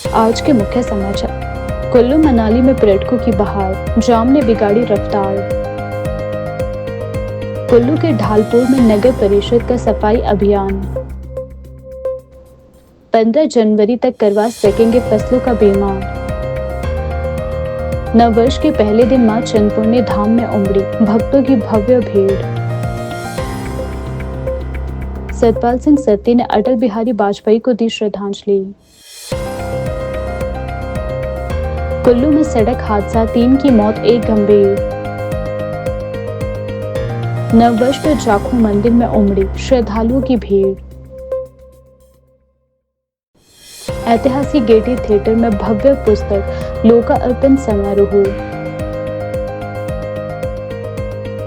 आज के मुख्य समाचार। कुल्लू मनाली में पर्यटकों की बहार, जाम ने बिगाड़ी रफ्तार। कुल्लू के ढालपुर में नगर परिषद का सफाई अभियान। 15 जनवरी तक करवा सकेंगे फसलों का बीमा। नववर्ष के पहले दिन मां चिंतपूर्णी धाम में उमड़ी भक्तों की भव्य भीड़। सतपाल सिंह सत्ती ने अटल बिहारी वाजपेयी को दी श्रद्धांजलि। कुल्लू में सड़क हादसा, 3 की मौत, 1 गंभीर। नववर्ष पर जाखू मंदिर में उमड़ी श्रद्धालुओं की भीड़। ऐतिहासिक गेयटी थिएटर में भव्य पुस्तक लोकार्पण समारोह।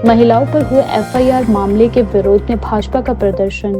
महिलाओं पर हुए एफआईआर मामले के विरोध में भाजपा का प्रदर्शन।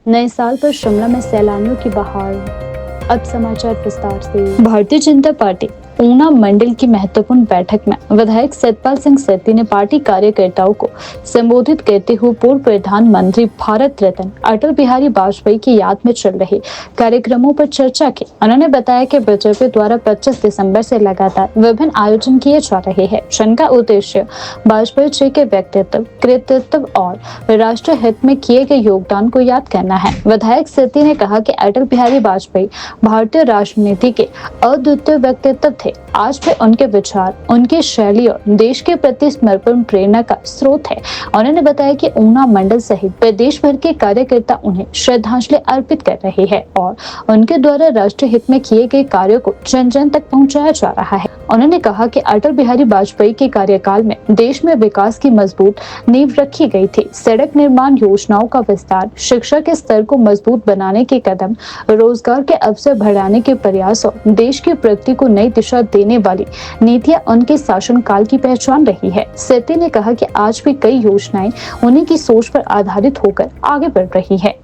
नए साल पर शिमला में सैलानियों की बहार। अब समाचार विस्तार से। भारतीय जनता पार्टी ऊना मंडल की महत्वपूर्ण बैठक में विधायक सतपाल सिंह सत्ती ने पार्टी कार्यकर्ताओं को संबोधित करते हुए पूर्व प्रधानमंत्री भारत रत्न अटल बिहारी वाजपेयी की याद में चल रहे कार्यक्रमों पर चर्चा की। उन्होंने बताया कि बीजेपी द्वारा 25 दिसंबर से लगातार विभिन्न आयोजन किए जा रहे हैं, जिनका उद्देश्य वाजपेयी जी के व्यक्तित्व, कृतित्व और राष्ट्र हित में किए गए योगदान को याद करना है। विधायक सत्ती ने कहा कि अटल बिहारी वाजपेयी भारतीय राजनीति के अद्वितीय व्यक्तित्व थे। आज भी उनके विचार, उनकी शैली और देश के प्रति समर्पण प्रेरणा का स्रोत है। उन्होंने बताया कि ऊना मंडल सहित प्रदेश भर के कार्यकर्ता उन्हें श्रद्धांजलि अर्पित कर रहे हैं और उनके द्वारा राष्ट्र हित में किए गए कार्यों को जन जन तक पहुंचाया जा रहा है। उन्होंने कहा कि अटल बिहारी वाजपेयी के कार्यकाल में देश में विकास की मजबूत नींव रखी गई थी। सड़क निर्माण योजनाओं का विस्तार, शिक्षा के स्तर को मजबूत बनाने के कदम, रोजगार के अवसर बढ़ाने के प्रयासों, देश की प्रगति को नई दिशा देने वाली नीतियां उनके शासनकाल की पहचान रही है। सत्ती ने कहा कि आज भी कई योजनाएं उन्हीं की सोच पर आधारित होकर आगे बढ़ रही है।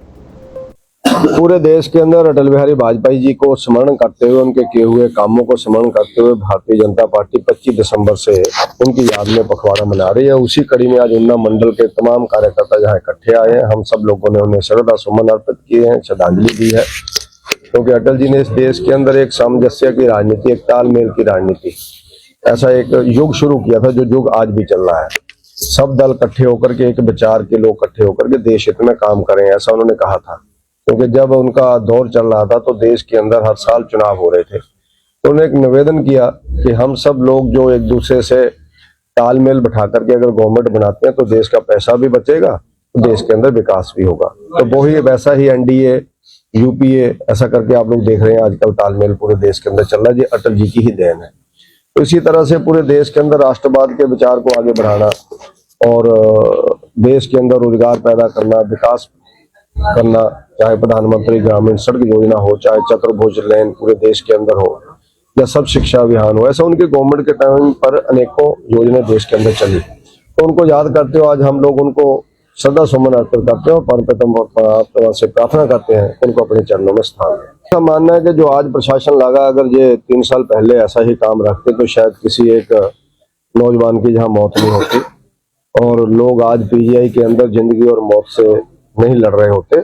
पूरे देश के अंदर अटल बिहारी वाजपेयी जी को स्मरण करते हुए, उनके किए हुए कामों को स्मरण करते हुए भारतीय जनता पार्टी 25 दिसंबर से उनकी याद में पखवाड़ा मना रही है। उसी कड़ी में आज ऊना मंडल के तमाम कार्यकर्ता जहाँ इकट्ठे आए हैं, हम सब लोगों ने उन्हें श्रद्धा सुमन अर्पित किए हैं, श्रद्धांजलि दी है, क्योंकि अटल जी ने इस देश के अंदर एक सामंजस्य की राजनीति, एक तालमेल की राजनीति, ऐसा एक युग शुरू किया था जो युग आज भी चल रहा है। सब दल इकट्ठे होकर के, एक विचार के लोग इकट्ठे होकर के देश हित में काम करें, ऐसा उन्होंने कहा था। क्योंकि जब उनका दौर चल रहा था तो देश के अंदर हर साल चुनाव हो रहे थे, तो उन्होंने एक निवेदन किया कि हम सब लोग जो एक दूसरे से तालमेल बिठा करके अगर गवर्नमेंट बनाते हैं तो देश का पैसा भी बचेगा, तो देश के अंदर विकास भी होगा। तो वही वैसा ही एनडीए, यूपीए, ऐसा करके आप लोग देख रहे हैं आजकल तालमेल पूरे देश के अंदर चल रहा है। ये अटल जी की ही देन है। तो इसी तरह से पूरे देश के अंदर राष्ट्रवाद के विचार को आगे बढ़ाना और देश के अंदर रोजगार पैदा करना, विकास करना, चाहे प्रधानमंत्री ग्रामीण सड़क योजना हो, चाहे चतुर्भुज लेन पूरे देश के अंदर हो, या सब शिक्षा अभियान हो, ऐसा उनके गवर्नमेंट के टाइम पर अनेकों योजनाएं देश के अंदर चली। तो उनको याद करते हुए आज हम लोग उनको श्रद्धा सुमन अर्पित करते हैं और परम से प्रार्थना करते हैं उनको अपने चरणों में स्थान दें। ऐसा मानना है कि जो आज प्रशासन लगा, अगर ये 3 साल पहले ऐसा ही काम रखते तो शायद किसी एक नौजवान की जहाँ मौत नहीं होती और लोग आज पीजीआई के अंदर जिंदगी और मौत से नहीं लड़ रहे होते,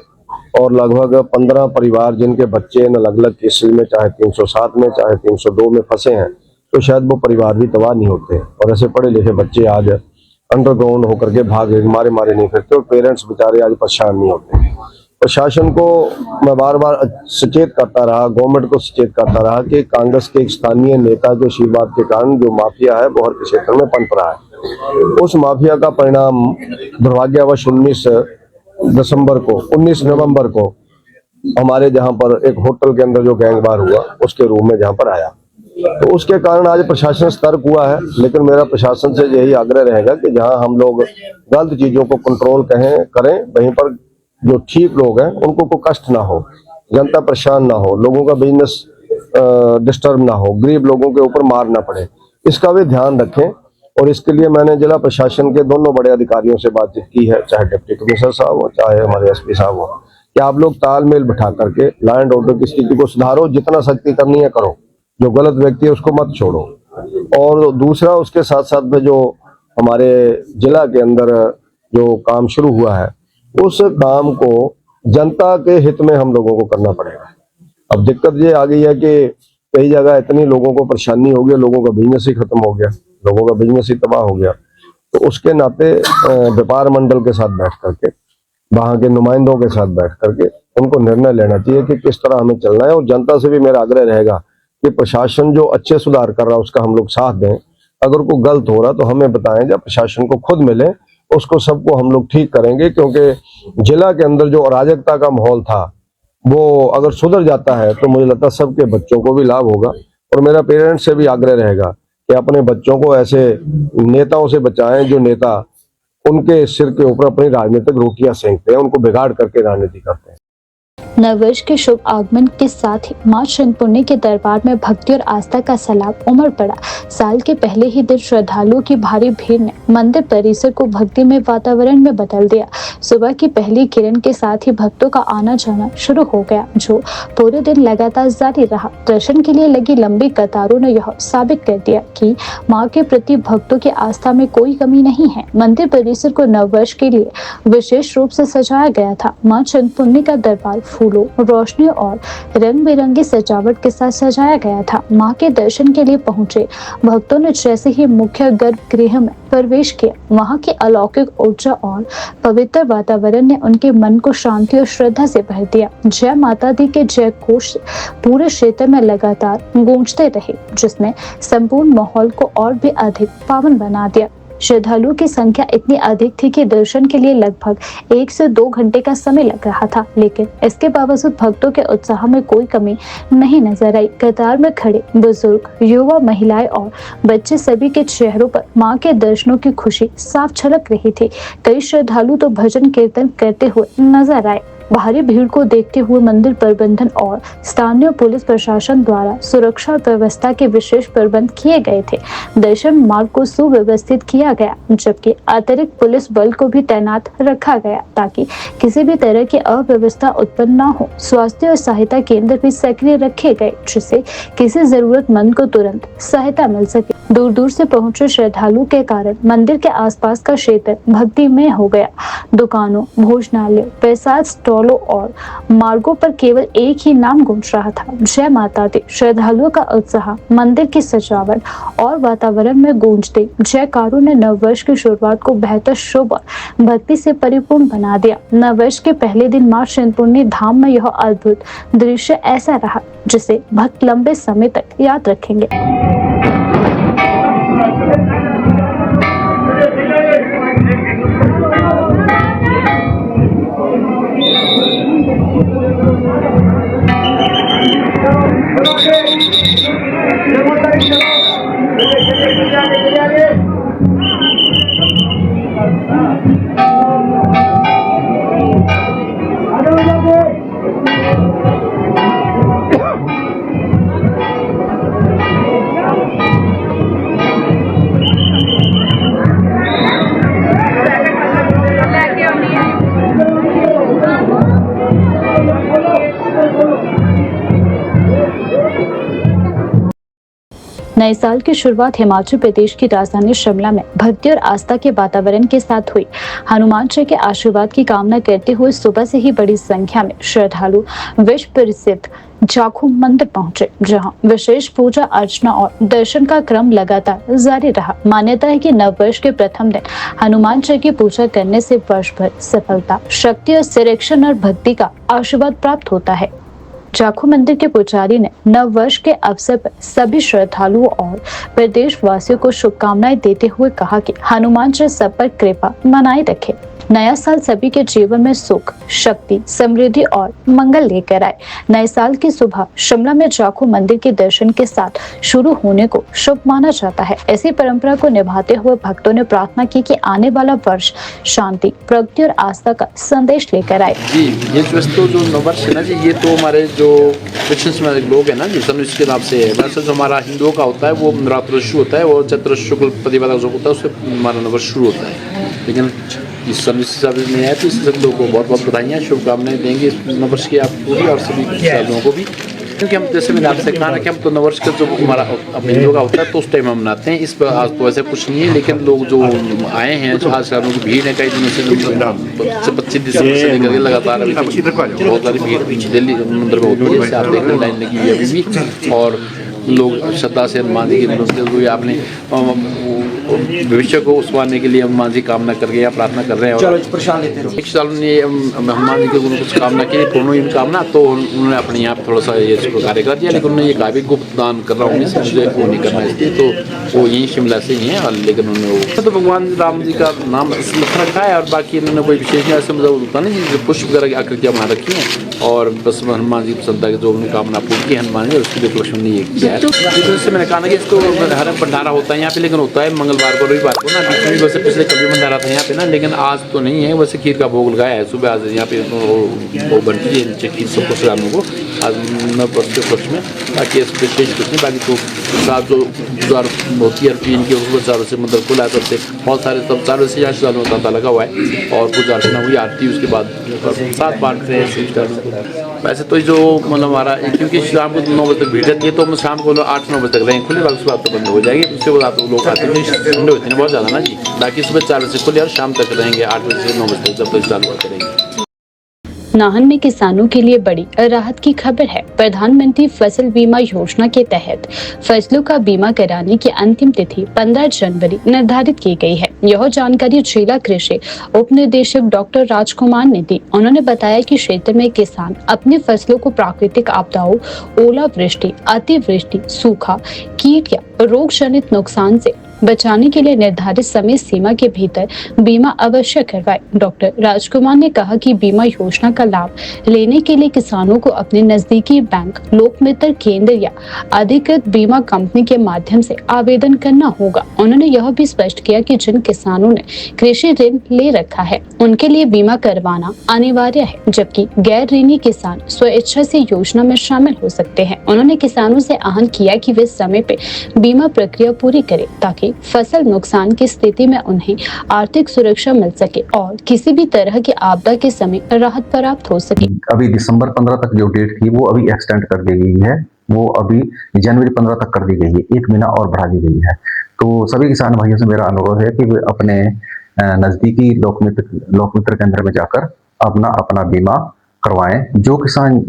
और लगभग 15 परिवार जिनके बच्चे इन अलग अलग केसेस में, चाहे 307 में, चाहे 302 में फंसे हैं, तो शायद वो परिवार भी तबाह नहीं होते। और ऐसे पढ़े लिखे बच्चे आज अंडरग्राउंड होकर के भाग मारे नहीं फिरते और पेरेंट्स बेचारे आज परेशान नहीं होते। प्रशासन को मैं बार बार सचेत करता रहा, गवर्नमेंट को सचेत करता रहा कि कांग्रेस के एक स्थानीय नेता के आशीर्वाद के कारण जो माफिया है वो हर क्षेत्र में पनप रहा है। उस माफिया का परिणाम दुर्भाग्यवश 19 नवंबर को हमारे जहां पर एक होटल के अंदर जो गैंगवार हुआ उसके रूप में जहां पर आया, तो उसके कारण आज प्रशासन सतर्क हुआ है। लेकिन मेरा प्रशासन से यही आग्रह रहेगा कि जहां हम लोग गलत चीजों को कंट्रोल करें, वहीं पर जो ठीक लोग हैं उनको कोई कष्ट ना हो, जनता परेशान ना हो, लोगों का बिजनेस डिस्टर्ब ना हो, गरीब लोगों के ऊपर मार ना पड़े, इसका भी ध्यान रखें। और इसके लिए मैंने जिला प्रशासन के दोनों बड़े अधिकारियों से बातचीत की है, चाहे डिप्टी कमिश्नर साहब हो, चाहे हमारे एसपी साहब हो, कि आप लोग तालमेल बिठा करके लॉ एंड ऑर्डर की स्थिति को सुधारो, जितना सख्ती करनी है करो, जो गलत व्यक्ति है उसको मत छोड़ो। और दूसरा, उसके साथ साथ में जो हमारे जिला के अंदर जो काम शुरू हुआ है, उस काम को जनता के हित में हम लोगों को करना पड़ेगा। अब दिक्कत ये आ गई है कि कई जगह इतनी लोगों को परेशानी हो गई, लोगों का बिजनेस ही खत्म हो गया, लोगों का बिजनेस ही तबाह हो गया। तो उसके नाते व्यापार मंडल के साथ बैठ करके, वहां के नुमाइंदों के साथ बैठ करके उनको निर्णय लेना चाहिए कि किस तरह हमें चलना है। और जनता से भी मेरा आग्रह रहेगा कि प्रशासन जो अच्छे सुधार कर रहा है उसका हम लोग साथ दें, अगर कोई गलत हो रहा तो हमें बताएं, जब प्रशासन को खुद मिले उसको सबको हम लोग ठीक करेंगे। क्योंकि जिला के अंदर जो अराजकता का माहौल था वो अगर सुधर जाता है तो मुझे लगता है सबके बच्चों को भी लाभ होगा। और मेरा पेरेंट्स से भी आग्रह रहेगा कि अपने बच्चों को ऐसे नेताओं से बचाएं जो नेता उनके सिर के ऊपर अपनी राजनीतिक रोटियां सेंकते हैं, उनको बिगाड़ करके राजनीति करते हैं। नववर्ष के शुभ आगमन के साथ ही मां चिंतपूर्णी के दरबार में भक्ति और आस्था का सैलाब उमड़ पड़ा। साल के पहले ही दिन श्रद्धालुओं की भारी भीड़ ने मंदिर परिसर को भक्तिमय वातावरण में बदल दिया। सुबह की पहली किरण के साथ ही भक्तों का आना जाना शुरू हो गया, जो पूरे दिन लगातार जारी रहा। दर्शन के लिए लगी लंबी कतारों ने यह साबित कर दिया कि मां के प्रति भक्तों की आस्था में कोई कमी नहीं है। मंदिर परिसर को नववर्ष के लिए विशेष रूप से सजाया गया था। मां चिंतपूर्णी का दरबार फूलों, रोशनी और रंग बिरंगी सजावट के साथ सजाया गया था। मां के दर्शन के लिए पहुंचे भक्तों ने जैसे ही मुख्य गर्भगृह में प्रवेश किया, वहां की अलौकिक ऊर्जा और पवित्र वातावरण ने उनके मन को शांति और श्रद्धा से भर दिया। जय माता दी के जय घोष पूरे क्षेत्र में लगातार गूंजते रहे, जिसने संपूर्ण माहौल को और भी अधिक पावन बना दिया। श्रद्धालुओं की संख्या इतनी अधिक थी कि दर्शन के लिए लगभग 1 से 2 घंटे का समय लग रहा था, लेकिन इसके बावजूद भक्तों के उत्साह में कोई कमी नहीं नजर आई। कतार में खड़े बुजुर्ग, युवा, महिलाएं और बच्चे सभी के चेहरों पर मां के दर्शनों की खुशी साफ झलक रही थी। कई श्रद्धालु तो भजन कीर्तन करते हुए नजर आए। भारी भीड़ को देखते हुए मंदिर प्रबंधन और स्थानीय पुलिस प्रशासन द्वारा सुरक्षा व्यवस्था के विशेष प्रबंध किए गए थे। दर्शन मार्ग को सुव्यवस्थित किया गया, जबकि अतिरिक्त पुलिस बल को भी तैनात रखा गया ताकि किसी भी तरह की अव्यवस्था उत्पन्न न हो। स्वास्थ्य और सहायता केंद्र भी सक्रिय रखे गए, जिससे किसी जरूरतमंद को तुरंत सहायता मिल सके। दूर दूर से पहुंचे श्रद्धालुओं के कारण मंदिर के आसपास का क्षेत्र भक्तिमय हो गया। दुकानों, भोजनालय, प्रसाद स्टॉलों और मार्गों पर केवल एक ही नाम गूंज रहा था, जय माता दी। श्रद्धालुओं का उत्साह, मंदिर की सजावट और वातावरण में गूंजते जयकारों ने नववर्ष की शुरुआत को बेहतर शुभ और भक्ति से परिपूर्ण बना दिया। नववर्ष के पहले दिन मां चिंतपूर्णी धाम में यह अद्भुत दृश्य ऐसा रहा जिसे भक्त लंबे समय तक याद रखेंगे। नए साल की शुरुआत हिमाचल प्रदेश की राजधानी शिमला में भक्ति और आस्था के वातावरण के साथ हुई। हनुमान जी के आशीर्वाद की कामना करते हुए सुबह से ही बड़ी संख्या में श्रद्धालु विश्व प्रसिद्ध जाखू मंदिर पहुंचे, जहां विशेष पूजा अर्चना और दर्शन का क्रम लगातार जारी रहा। मान्यता है कि नववर्ष के प्रथम दिन हनुमान जी की पूजा करने से वर्ष भर सफलता, शक्ति और संरक्षण और भक्ति का आशीर्वाद प्राप्त होता है। जाखू मंदिर के पुजारी ने नववर्ष के अवसर पर सभी श्रद्धालुओं और प्रदेशवासियों को शुभकामनाएं देते हुए कहा कि हनुमान जी सब पर कृपा बनाए रखे। नया साल सभी के जीवन में सुख, शक्ति, समृद्धि और मंगल लेकर आए। नए साल की सुबह शिमला में जाखू मंदिर के दर्शन के साथ शुरू होने को शुभ माना जाता है। ऐसी परंपरा को निभाते हुए भक्तों ने प्रार्थना की कि आने वाला वर्ष शांति, प्रगति और आस्था का संदेश लेकर आए। जी, ये जो नववर्ष है ना जी, ये तो हमारे जो क्रिश्चियंस में लोग हैं ना जी, सब इसके नाम से है। वैसे जो हमारा हिंदुओं का होता है वो नवरात्र शुरू होता है और चैत्र शुक्ल प्रतिपदा जो होता है उससे हमारा नववर्ष शुरू होता है। लेकिन इस सर्विस में आए तो इस सब लोगों को बहुत बहुत बधाइयाँ, शुभकामनाएं देंगे इस नववर्ष की आपको भी और सभी लोगों को भी। क्योंकि हम जैसे मैंने आपसे कहा ना कि हम तो नववर्ष का जो हमारा हिंदुओं का होता है तो उस टाइम हम मनाते हैं। इस पर आज तो वैसे कुछ नहीं है, लेकिन लोग जो आए हैं आज लोगों की भीड़ है कई दिनों से 25 दिसंबर से लेकर के लगातार बहुत सारी भीड़ दिल्ली मंदिर में होती है। जैसे आप देख रहे हैं लाइन लगी हुई है अभी भी, और लोग श्रद्धा से हनुमान जी की आपने भविष्य को उस्वारने के लिए हनुमान जी कामना कर गए या प्रार्थना कर रहे हैं। और एक साल ने हनुमान जी के कुछ कामना की पूर्ण हुई कामना, तो उन्होंने अपने यहाँ थोड़ा सा ये कार्य कर दिया, लेकिन उन्होंने ये कहा भी गुप्त दान कर रहा हूँ मुझे वो नहीं करना, इसलिए तो वो यहीं शिमला से ही हैं। और लेकिन उन्होंने तो भगवान राम जी का नाम लिख रखा है, और बाकी इन्होंने कोई विशेष ऐसे मतलब होता नहीं जो पुष्प वगैरह की आकृतियाँ बना रखी हैं, और बस हनुमान जी प्रसन्नता की जो उन्होंने कामना पूरी की हनुमान जी, उसकी उपलक्ष्य ने ये किया है। जैसे मैंने कहा ना कि इसको हर भंडारा होता है यहाँ पे, लेकिन होता है मंगलवार को रविवार को ना, बीच में वैसे पिछले कभी भंडारा था यहाँ पे ना, लेकिन आज तो नहीं है। वैसे खीर का भोग लगाया है सुबह, आज यहाँ पे वो बनती है नीचे खीर सबको श्रावणों को आज नववर्ष के पक्ष में, बाकी इस विशेष कुछ नहीं। बाकी तो सात जो द्वार होती है रूटीन की उसको चारों से मंदिर खुला है, तब से बहुत सारे सब चारों से यहाँ श्रावणों का तांता लगा हुआ है, और पूजा अर्चना हुई आरती, उसके बाद 7 बांट रहे हैं। वैसे तो जो मतलब हमारा क्योंकि शाम को 9 बजे तक भीड़ रहती है, तो हम शाम को 8-9 बजे तक रहेंगे खुले, बाकी उसके बाद तो बंद हो जाएगी। उसके बाद तो लोग आते हैं ठंडे होते हैं बहुत ज़्यादा ना जी, बाकी सुबह 4 बजे से खुले और शाम तक रहेंगे 8 बजे से 9 बजे तक, जब तक चालू होते रहेंगे। नाहन में किसानों के लिए बड़ी राहत की खबर है। प्रधानमंत्री फसल बीमा योजना के तहत फसलों का बीमा कराने की अंतिम तिथि 15 जनवरी निर्धारित की गई है। यह जानकारी जिला कृषि उप निदेशक डॉक्टर राजकुमार ने दी। उन्होंने बताया कि क्षेत्र में किसान अपनी फसलों को प्राकृतिक आपदाओं, ओलावृष्टि, अतिवृष्टि, सूखा, कीट या रोग जनित नुकसान से बचाने के लिए निर्धारित समय सीमा के भीतर बीमा अवश्य करवाए। डॉक्टर राजकुमार ने कहा कि बीमा योजना का लाभ लेने के लिए किसानों को अपने नजदीकी बैंक, लोकमित्र केंद्र या अधिकृत बीमा कंपनी के माध्यम से आवेदन करना होगा। उन्होंने यह भी स्पष्ट किया कि जिन किसानों ने कृषि ऋण ले रखा है उनके लिए बीमा करवाना अनिवार्य है, जबकि गैर ऋणी किसान स्वेच्छा से योजना में शामिल हो सकते हैं। उन्होंने किसानों से आह्वान किया कि वे समय पे बीमा प्रक्रिया पूरी करें ताकि फसल नुकसान की स्थिति में उन्हें आर्थिक सुरक्षा मिल सके और किसी भी तरह की आपदा के समय राहत प्राप्त हो सके। अभी दिसंबर 15 तक जो डेट थी वो अभी एक्सटेंड कर दी गई है, वो अभी जनवरी 15 तक कर दी गई है, 1 महीना और बढ़ा दी गई है। तो सभी किसान भाइयों से मेरा अनुरोध है कि वे अपने नजदीकी लोकमित्र केंद्र में जाकर अपना बीमा करवाएं। जो किसान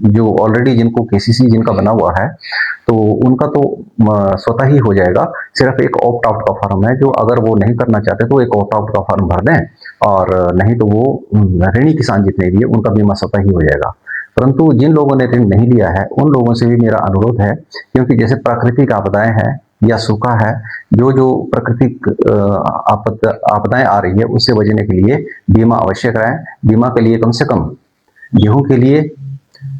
जो ऑलरेडी जिनको केसीसी जिनका बना हुआ है तो उनका तो स्वतः ही हो जाएगा। सिर्फ एक ऑप्ट आउट का फॉर्म है, जो अगर वो नहीं करना चाहते तो एक ऑप्ट आउट का फॉर्म भर दें, और नहीं तो वो ऋणी किसान जितने भी है उनका बीमा स्वतः ही हो जाएगा। परंतु जिन लोगों ने ऋण नहीं लिया है उन लोगों से भी मेरा अनुरोध है, क्योंकि जैसे प्राकृतिक आपदाएं हैं या सूखा है, जो प्राकृतिक आपदाएं आ रही है उससे बचने के लिए बीमा अवश्य कराएं। बीमा के लिए कम से कम गेहूं के लिए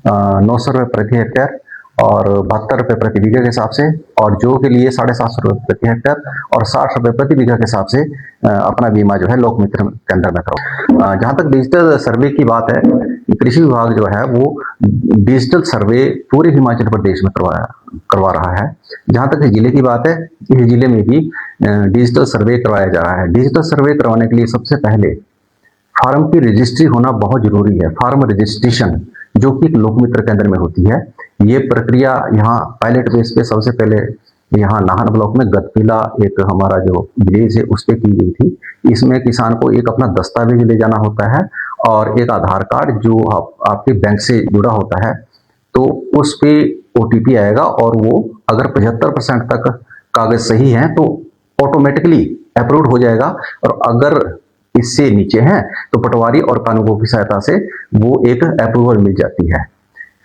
900 रुपये प्रति हेक्टेयर और 72 रुपये प्रति बीघा के हिसाब से, और जौ के लिए 750 रुपये प्रति हेक्टेयर और 60 रुपये प्रति बीघा के हिसाब से अपना बीमा जो है लोकमित्र के अंदर में करो। जहाँ तक डिजिटल सर्वे की बात है, कृषि विभाग जो है वो डिजिटल सर्वे पूरे हिमाचल प्रदेश में करवा रहा है। जहाँ तक जिले की बात है, इस जिले में भी डिजिटल सर्वे करवाया जा रहा है। डिजिटल सर्वे करवाने के लिए सबसे पहले फार्म की रजिस्ट्री होना बहुत जरूरी है, फार्म रजिस्ट्रेशन, जो कि लोकमित्र केंद्र में होती है। ये प्रक्रिया यहाँ पायलट बेस पे सबसे पहले यहाँ नाहन ब्लॉक में गतपीला एक हमारा जो विलेज है उस पर की गई थी। इसमें किसान को एक अपना दस्तावेज ले जाना होता है और एक आधार कार्ड जो आपके बैंक से जुड़ा होता है, तो उस पे OTP आएगा, और वो अगर 75% तक कागज सही हैं तो ऑटोमेटिकली अप्रूव हो जाएगा, और अगर इससे नीचे हैं तो पटवारी और कानूनों की सहायता से वो एक अप्रूवल मिल जाती है।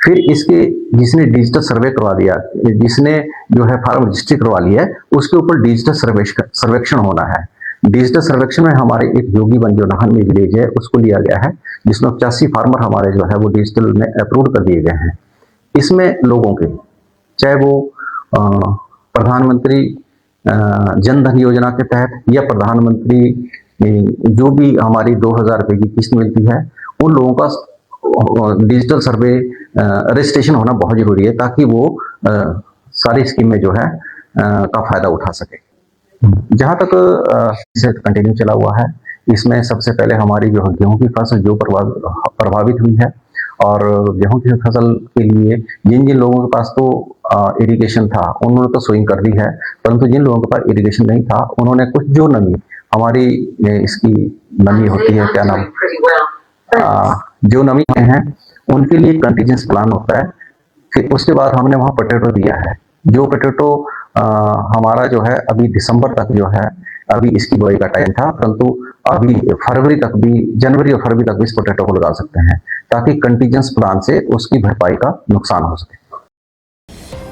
फिर इसके जिसने डिजिटल सर्वे करवा दिया, जिसने जो है फार्म रजिस्ट्री करवा लिया है, उसके ऊपर डिजिटल सर्वेक्षण होना है। डिजिटल सर्वेक्षण में हमारे एक योगीवन जो नाहन में विलेज है उसको लिया गया है, जिसमें 85 फार्मर हमारे जो है वो डिजिटल में अप्रूव कर दिए गए हैं। इसमें लोगों के चाहे वो प्रधानमंत्री जन धन योजना के तहत या प्रधानमंत्री जो भी हमारी 2000 रुपये की किस्त मिलती है, उन लोगों का डिजिटल सर्वे रजिस्ट्रेशन होना बहुत जरूरी है, ताकि वो सारी स्कीमें जो है का फायदा उठा सके। जहाँ तक इसे कंटिन्यू चला हुआ है, इसमें सबसे पहले हमारी जो गेहूं की फसल जो प्रभावित हुई है, और गेहूं की फसल के लिए जिन जिन लोगों के पास तो इरिगेशन था उन्होंने तो सोइंग कर दी है, परंतु जिन लोगों के पास इरिगेशन नहीं था उन्होंने कुछ जो नमी हमारी इसकी नमी होती है, क्या नाम, जो नमी है उनके लिए कंटीजेंस प्लान होता है। फिर उसके बाद हमने वहाँ पोटैटो दिया है, जो पोटैटो हमारा जो है अभी दिसंबर तक जो है, अभी इसकी बुआई का टाइम था, परंतु अभी फरवरी तक भी, जनवरी और फरवरी तक भी इस पोटैटो को लगा सकते हैं ताकि कंटीजेंस प्लान से उसकी भरपाई का नुकसान हो सके।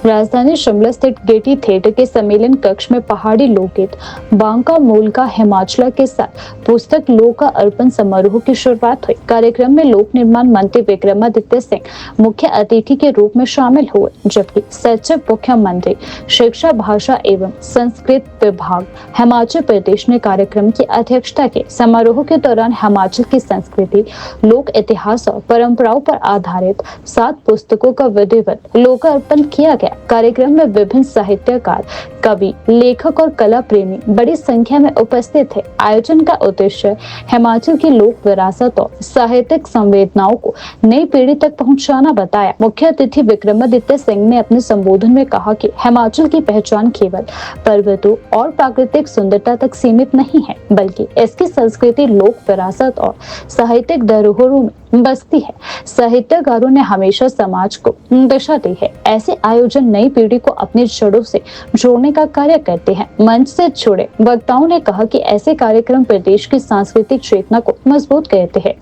राजधानी शिमला स्थित गेटी थिएटर के सम्मेलन कक्ष में पहाड़ी लोकगीत बांका मूल का हिमाचल के साथ पुस्तक लोक अर्पण समारोह की शुरुआत हुई। कार्यक्रम में लोक निर्माण मंत्री विक्रमादित्य सिंह मुख्य अतिथि के रूप में शामिल हुए, जबकि सचिव मुख्यमंत्री शिक्षा भाषा एवं संस्कृत विभाग हिमाचल प्रदेश ने कार्यक्रम की अध्यक्षता की। समारोह के दौरान हिमाचल की संस्कृति, लोक इतिहास और परंपराओं पर आधारित 7 पुस्तकों का विधिवत लोकार्पण किया गया। कार्यक्रम में विभिन्न साहित्यकार, कवि, लेखक और कला प्रेमी बड़ी संख्या में उपस्थित थे। आयोजन का उद्देश्य हिमाचल की लोक विरासत और साहित्यिक संवेदनाओं को नई पीढ़ी तक पहुंचाना बताया। मुख्य अतिथि विक्रमादित्य सिंह ने अपने संबोधन में कहा कि हिमाचल की पहचान केवल पर्वतों और प्राकृतिक सुंदरता तक सीमित नहीं है, बल्कि इसकी संस्कृति, लोक विरासत और साहित्यिक धरोहरों में बसती है। साहित्यकारों ने हमेशा समाज को दिशा दी है। ऐसे आयोजन नई पीढ़ी को अपनी जड़ों से जोड़ने का कार्य करते हैं। मंच से जुड़े वक्ताओं ने कहा कि ऐसे कार्यक्रम प्रदेश की सांस्कृतिक चेतना को मजबूत करते हैं।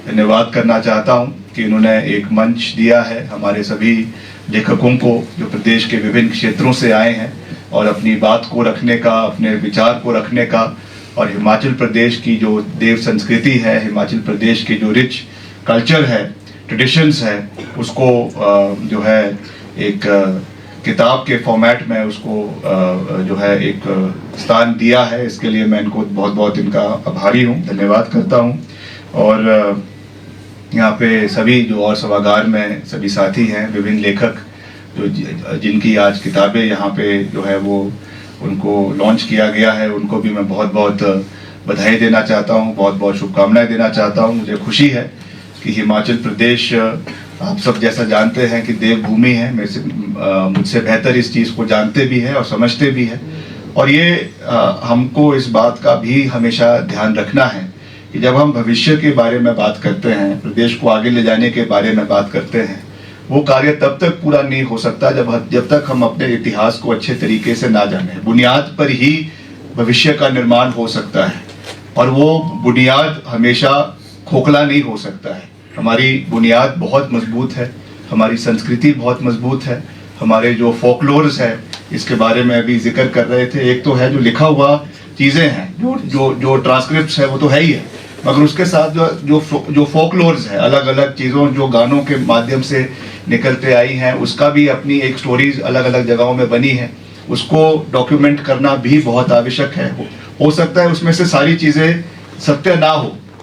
धन्यवाद करना चाहता हूं कि इन्होंने एक मंच दिया है हमारे सभी लेखकों को जो प्रदेश के विभिन्न क्षेत्रों से आए हैं और अपनी बात को रखने का, अपने विचार को रखने का, और हिमाचल प्रदेश की जो देव संस्कृति है, हिमाचल प्रदेश की जो रिच कल्चर है, ट्रेडिशंस है, उसको जो है एक किताब के फॉर्मेट में उसको जो है एक स्थान दिया है। इसके लिए मैं इनको बहुत बहुत इनका आभारी हूँ, धन्यवाद करता हूँ। और यहाँ पे सभी जो और सभागार में सभी साथी हैं, विभिन्न लेखक जो जिनकी आज किताबें यहाँ पे जो है वो उनको लॉन्च किया गया है, उनको भी मैं बहुत बहुत बधाई देना चाहता हूँ, बहुत बहुत शुभकामनाएं देना चाहता हूँ। मुझे खुशी है कि हिमाचल प्रदेश, आप सब जैसा जानते हैं कि देवभूमि है, मुझसे बेहतर इस चीज़ को जानते भी हैं और समझते भी हैं। और ये हमको इस बात का भी हमेशा ध्यान रखना है कि जब हम भविष्य के बारे में बात करते हैं, प्रदेश को आगे ले जाने के बारे में बात करते हैं, वो कार्य तब तक पूरा नहीं हो सकता जब तक हम अपने इतिहास को अच्छे तरीके से ना जाने। बुनियाद पर ही भविष्य का निर्माण हो सकता है और वो बुनियाद हमेशा खोखला नहीं हो सकता है। हमारी बुनियाद बहुत मजबूत है, हमारी संस्कृति बहुत मजबूत है, हमारे जो फोकलोर्स है इसके बारे में अभी जिक्र कर रहे थे। एक तो है जो लिखा हुआ चीज़ें हैं, जो ट्रांसक्रिप्ट्स है वो तो है ही है, मगर उसके साथ जो फोकलोर्स है, अलग अलग चीज़ों जो गानों के माध्यम से निकलते आई हैं, उसका भी अपनी एक स्टोरीज अलग अलग जगहों में बनी है, उसको डॉक्यूमेंट करना भी बहुत आवश्यक है। हो सकता है उसमें से सारी चीज़ें सत्य ना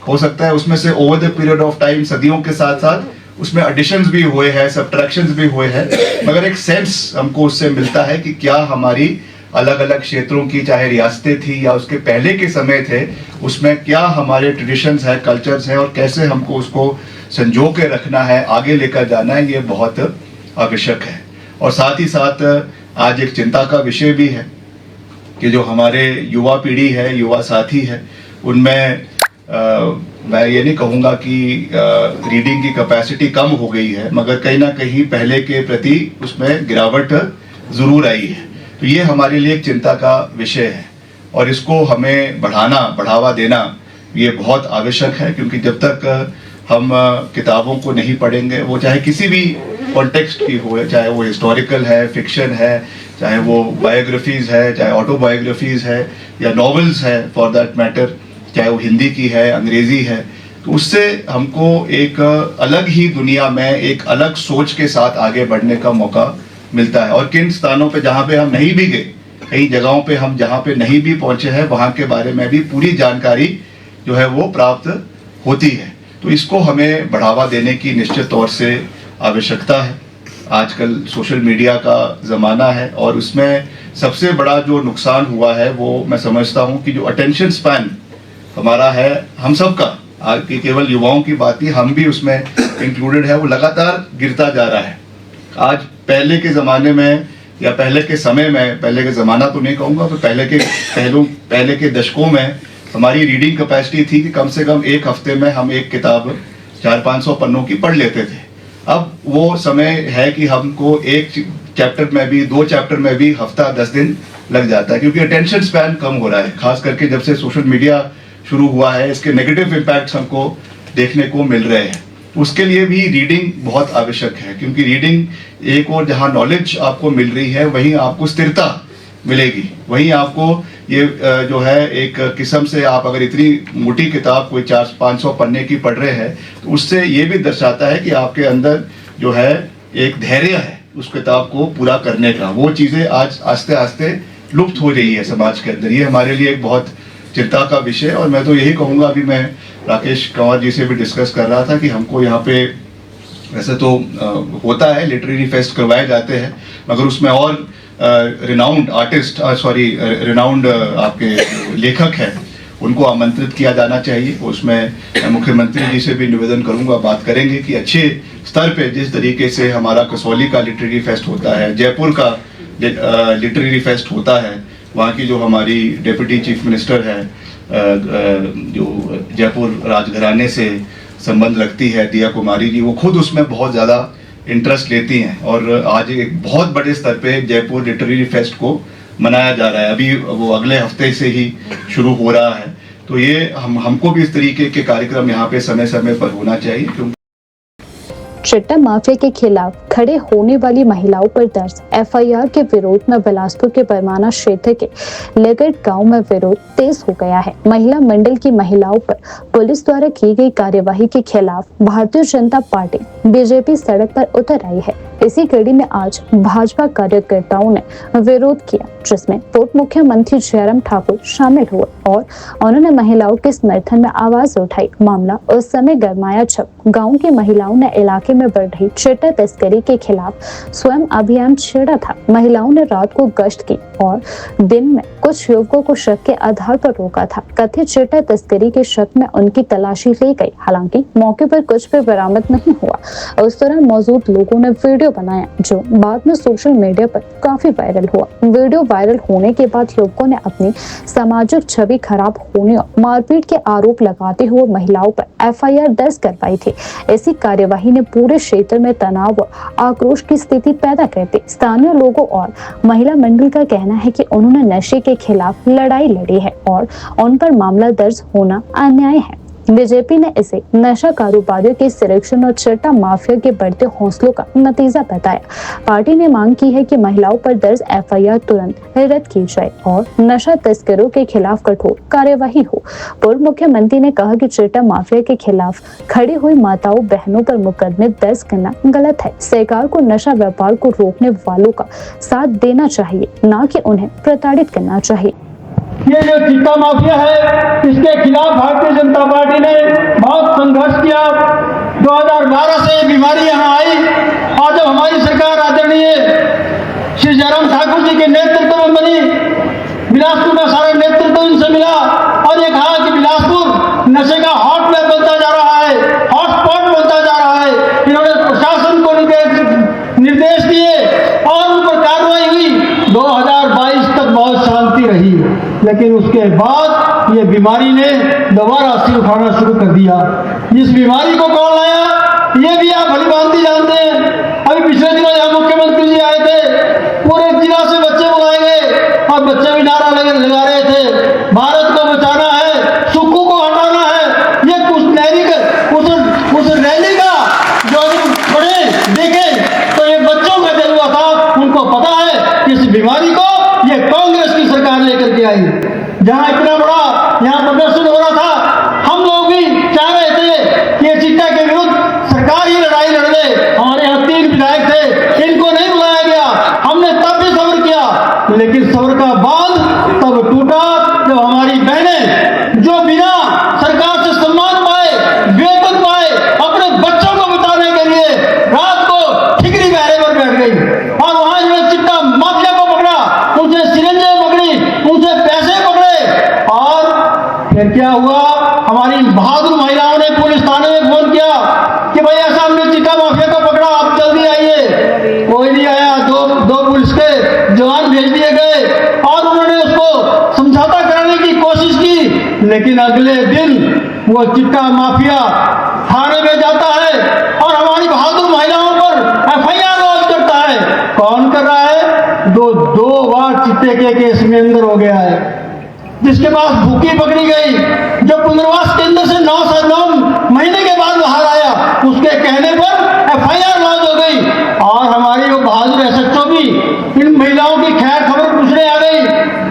हो सकता है उसमें से over the period of time, सदियों के साथ साथ उसमें एडिशंस भी हुए हैं, सब्ट्रैक्शंस भी हुए हैं, मगर एक सेंस हमको उससे मिलता है कि क्या हमारी अलग अलग क्षेत्रों की, चाहे रियासतें थी या उसके पहले के समय थे, उसमें क्या हमारे ट्रेडिशंस है, कल्चर्स है और कैसे हमको उसको संजो के रखना है, आगे लेकर जाना है, ये बहुत आवश्यक है। और साथ ही साथ आज एक चिंता का विषय भी है कि जो हमारे युवा पीढ़ी है, युवा साथी है, उनमें मैं ये नहीं कहूँगा कि रीडिंग की कैपेसिटी कम हो गई है, मगर कहीं ना कहीं पहले के प्रति उसमें गिरावट ज़रूर आई है। तो ये हमारे लिए एक चिंता का विषय है और इसको हमें बढ़ावा देना ये बहुत आवश्यक है, क्योंकि जब तक हम किताबों को नहीं पढ़ेंगे, वो चाहे किसी भी कॉन्टेक्स्ट की हो, चाहे वो हिस्टोरिकल है, फिक्शन है, चाहे वो बायोग्राफीज़ है, चाहे ऑटोबायोग्राफीज़ है या नॉवेल्स है फॉर दैट मैटर, चाहे वो हिंदी की है, अंग्रेज़ी है, तो उससे हमको एक अलग ही दुनिया में एक अलग सोच के साथ आगे बढ़ने का मौका मिलता है। और किन स्थानों पे जहाँ पे हम नहीं भी गए, कई जगहों पे हम जहाँ पे नहीं भी पहुँचे हैं, वहाँ के बारे में भी पूरी जानकारी जो है वो प्राप्त होती है। तो इसको हमें बढ़ावा देने की निश्चित तौर से आवश्यकता है। आजकल सोशल मीडिया का ज़माना है और उसमें सबसे बड़ा जो नुकसान हुआ है वो मैं समझता हूँ कि जो अटेंशन स्पैन हमारा है, हम सब का, आज की केवल युवाओं की बात नहीं, हम भी उसमें इंक्लूडेड है, वो लगातार गिरता जा रहा है। आज पहले के ज़माने में या पहले के समय में, पहले के ज़माना तो नहीं कहूँगा, तो पहले के दशकों में हमारी रीडिंग कैपेसिटी थी कि कम से कम एक हफ्ते में हम एक किताब 400-500 पन्नों की पढ़ लेते थे। अब वो समय है कि हमको एक चैप्टर में भी, 2 चैप्टर में भी हफ्ता 10 दिन लग जाता है, क्योंकि अटेंशन स्पैन कम हो रहा है। खास करके जब से सोशल मीडिया शुरू हुआ है, इसके नेगेटिव इम्पैक्ट्स हमको देखने को मिल रहे हैं। उसके लिए भी रीडिंग बहुत आवश्यक है, क्योंकि रीडिंग एक और जहाँ नॉलेज आपको मिल रही है, वहीं आपको स्थिरता मिलेगी, वहीं आपको ये जो है एक किस्म से, आप अगर इतनी मोटी किताब कोई 400-500 पन्ने की पढ़ रहे हैं, तो उससे ये भी दर्शाता है कि आपके अंदर जो है एक धैर्य है उस किताब को पूरा करने का। वो चीज़ें आज आस्ते आस्ते लुप्त हो रही है समाज के अंदर। ये हमारे लिए एक बहुत चिंता का विषय। और मैं तो यही कहूँगा, अभी मैं राकेश कंवर जी से भी डिस्कस कर रहा था कि हमको यहाँ पे वैसे तो होता है, लिटरेरी फेस्ट करवाए जाते हैं, मगर उसमें और रिनाउंड आर्टिस्ट, रिनाउंड आपके लेखक हैं, उनको आमंत्रित किया जाना चाहिए। उसमें मुख्यमंत्री जी से भी निवेदन करूंगा, बात करेंगे कि अच्छे स्तर पे जिस तरीके से हमारा कसौली का लिटरेरी फेस्ट होता है, जयपुर का लिटरेरी फेस्ट होता है, वहाँ की जो हमारी डिप्टी चीफ मिनिस्टर है जो जयपुर राजघराने से संबंध रखती है, दिया कुमारी जी, वो खुद उसमें बहुत ज़्यादा इंटरेस्ट लेती हैं। और आज एक बहुत बड़े स्तर पे जयपुर लिटरेरी फेस्ट को मनाया जा रहा है, अभी वो अगले हफ्ते से ही शुरू हो रहा है। तो ये हमको भी इस तरीके के कार्यक्रम यहाँ पे समय समय पर होना चाहिए, क्योंकि चिट्टा माफिया के खिलाफ खड़े होने वाली महिलाओं पर दर्ज एफआईआर के विरोध में बिलासपुर के बरमाना क्षेत्र के लेगट गांव में विरोध तेज हो गया है। महिला मंडल की महिलाओं पर पुलिस द्वारा की गई कार्यवाही के खिलाफ भारतीय जनता पार्टी बीजेपी सड़क पर उतर आई है। इसी कड़ी में आज भाजपा कार्यकर्ताओं ने विरोध किया, जिसमें पूर्व मुख्यमंत्री जयराम ठाकुर शामिल हुए और उन्होंने महिलाओं के समर्थन में आवाज उठाई। मामला उस समय गरमाया जब गांव की महिलाओं ने इलाके में बढ़ रही चिट्टा तस्करी के खिलाफ स्वयं अभियान छेड़ा था। महिलाओं ने रात को गश्त की और दिन में कुछ युवकों को शक के आधार पर रोका था। कथित चिट्टा तस्करी के शक में उनकी तलाशी ली गई, हालांकि मौके पर कुछ भी बरामद नहीं हुआ। उस दौरान मौजूद लोगों ने वीडियो बनाया, जो बाद में सोशल मीडिया पर काफी वायरल हुआ। वीडियो वायरल होने के बाद युवकों ने अपनी सामाजिक छवि खराब होने और मारपीट के आरोप लगाते हुए महिलाओं पर एफआईआर दर्ज करवाई थी। ऐसी कार्यवाही ने पूरे क्षेत्र में तनाव व आक्रोश की स्थिति पैदा कर दी। स्थानीय लोगों और महिला मंडल का कहना है कि उन्होंने नशे के खिलाफ लड़ाई लड़ी है और उन पर मामला दर्ज होना अन्याय है। बीजेपी ने इसे नशा कारोबारियों के संरक्षण और चिट्टा माफिया के बढ़ते हौसलों का नतीजा बताया। पार्टी ने मांग की है कि महिलाओं पर दर्ज एफआईआर तुरंत रद्द की जाए और नशा तस्करों के खिलाफ कठोर कार्यवाही हो। पूर्व मुख्यमंत्री ने कहा कि चिट्टा माफिया के खिलाफ खड़ी हुई माताओं बहनों पर मुकदमे दर्ज करना गलत है। सरकार को नशा व्यापार को रोकने वालों का साथ देना चाहिए, न कि उन्हें प्रताड़ित करना चाहिए। ये जो चिट्टा माफिया है, इसके खिलाफ भारतीय जनता पार्टी ने बहुत संघर्ष किया। 2012 से ये बीमारी यहाँ आई और जब हमारी सरकार आदरणीय श्री जयराम ठाकुर जी के नेतृत्व में बनी, बिलासपुर का सारा नेतृत्व इनसे मिला और ये कहा कि बिलासपुर नशे का हॉटस्पॉट बनता जा रहा है, हॉटस्पॉट बनता जा रहा है। इन्होंने प्रशासन को निर्देश दिए और उन पर कार्रवाई हुई। 2022 तक बहुत शांति रही, लेकिन उसके बाद ये बीमारी ने दोबारा सिर उठाना शुरू कर दिया। इस बीमारी को कौन लाया, ये भी आप भलीभांति जानते हैं। अभी पिछले दिनों यहाँ मुख्यमंत्री जी आए थे, पूरे जिला से बच्चे बुलाए गए और बच्चे भी नारा लगा रहे थे, भारत को बचाना है, सुक्खू को हटाना है। ये कुछ उस रैली का जो पढ़े देखे तो ये बच्चों का जज्बा था। उनको पता है इस बीमारी को ये कांग्रेस की सरकार लेकर के आई। जहां इतना बड़ा यहाँ प्रदर्शन हो रहा था, हम लोग भी चाह रहे थे कि चिट्टा के विरुद्ध सरकार ही लड़ाई लड़ ले। हमारे यहाँ 3 विधायक थे, इनको नहीं बुलाया गया। हमने तब भी सब्र किया, लेकिन सब्र का बांध तब टूटा जब हमारी बहनें जो बिना सरकार से सम्मान पाए, वेतन पाए, अपने बच्चों को बचाने के लिए रात को ठिकरी पहरे पर बैठ गई और वहां इन्होंने चिट्टा माफिया को पकड़ा, उनसे सिरेंजें पकड़ी, उनसे पैसे पकड़े और फिर क्या हुआ, हमारी बहादुर महिलाओं 2 बार चिट्टे के केस में अंदर हो गया है, जिसके पास भूखी पकड़ी गई, जो पुनर्वास केंद्र से 9 महीने के बाद बाहर आया, उसके कहने पर FIR लॉन्च हो गई। और हमारी वो बहादुर SHO भी इन महिलाओं की खैर खबर पूछने आ गई,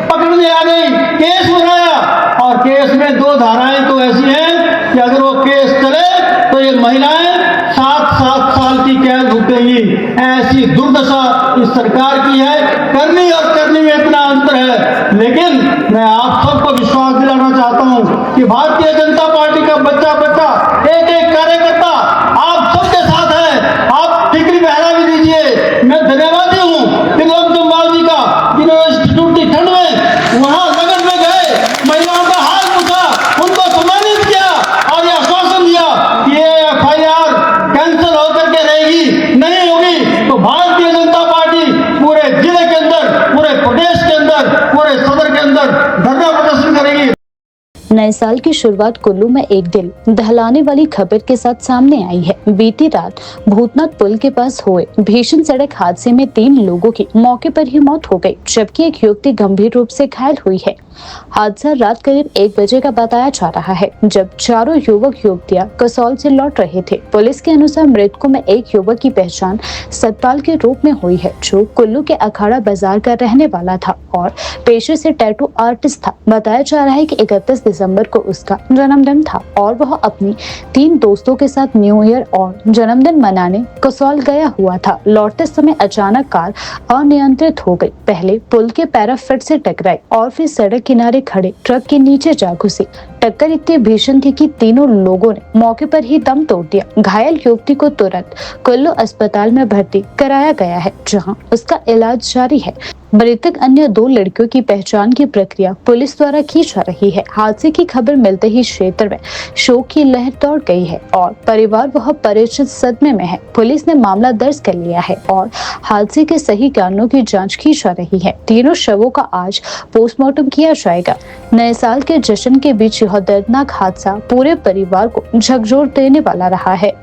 पकड़ने आ गई, केस बनाया। और केस में 2 धाराएं तो ऐसी हैं कि अगर वो केस चले तो ये महिलाएं 7 साल की कैद भुगतेंगी। ऐसी दुर्दशा इस सरकार की है। करनी और करनी में इतना अंतर है, लेकिन मैं आप सबको विश्वास दिलाना चाहता हूं कि भारतीय जनता पार्टी का बच्चा एक कार्यकर्ता आप सबके साथ है। आप टिकरी पहरा भी दीजिए। मैं धन्यवादी हूं विक्रम जम्वाल जी का, जिन्होंने इंस्टीट्यूट की ठंड में वहां लगन में गए, महिलाओं का हाल पूछा, उनको सम्मानित किया और यह आश्वासन दिया कि ये FIR कैंसिल होकर के रहेगी, नहीं होगी तो भारतीय जनता पार्टी पूरे जिले के अंदर, पूरे प्रदेश के अंदर, पूरे सदर के अंदर धरना प्रदर्शन करेगी। नए साल की शुरुआत कुल्लू में एक दिल दहलाने वाली खबर के साथ सामने आई है। बीती रात भूतनाथ पुल के पास हुए भीषण सड़क हादसे में 3 लोगों की मौके पर ही मौत हो गई, जबकि एक युवती गंभीर रूप से घायल हुई है। हादसा रात करीब 1 बजे का बताया जा रहा है, जब चारों युवक युवतियां कसौल से लौट रहे थे। पुलिस के अनुसार मृतकों में एक युवक की पहचान सतपाल के रूप में हुई है, जो कुल्लू के अखाड़ा बाजार का रहने वाला था और पेशे से टैटू आर्टिस्ट था। बताया जा रहा है कि 31 दिसंबर को उसका जन्मदिन था और वह अपनी 3 दोस्तों के साथ न्यू ईयर और जन्मदिन मनाने कसौल गया हुआ था। लौटते समय अचानक कार अनियंत्रित हो गई। पहले पुल के पैराफिट से टकराई और फिर सड़क किनारे खड़े ट्रक के नीचे जा घुसी। टक्कर इतनी भीषण थी कि तीनों लोगों ने मौके पर ही दम तोड़ दिया। घायल युवती को तुरंत कुल्लू अस्पताल में भर्ती कराया गया है, जहां उसका इलाज जारी है। मृतक अन्य 2 लड़कियों की पहचान की प्रक्रिया पुलिस द्वारा की जा रही है। हादसे की खबर मिलते ही क्षेत्र में शोक की लहर दौड़ गई है और परिवार वह परिचित सदमे में है। पुलिस ने मामला दर्ज कर लिया है और हादसे के सही कारणों की जांच की जा रही है। तीनों शवों का आज पोस्टमार्टम किया जाएगा। नए साल के जश्न के बीच यह दर्दनाक हादसा पूरे परिवार को झकझोर देने वाला रहा है।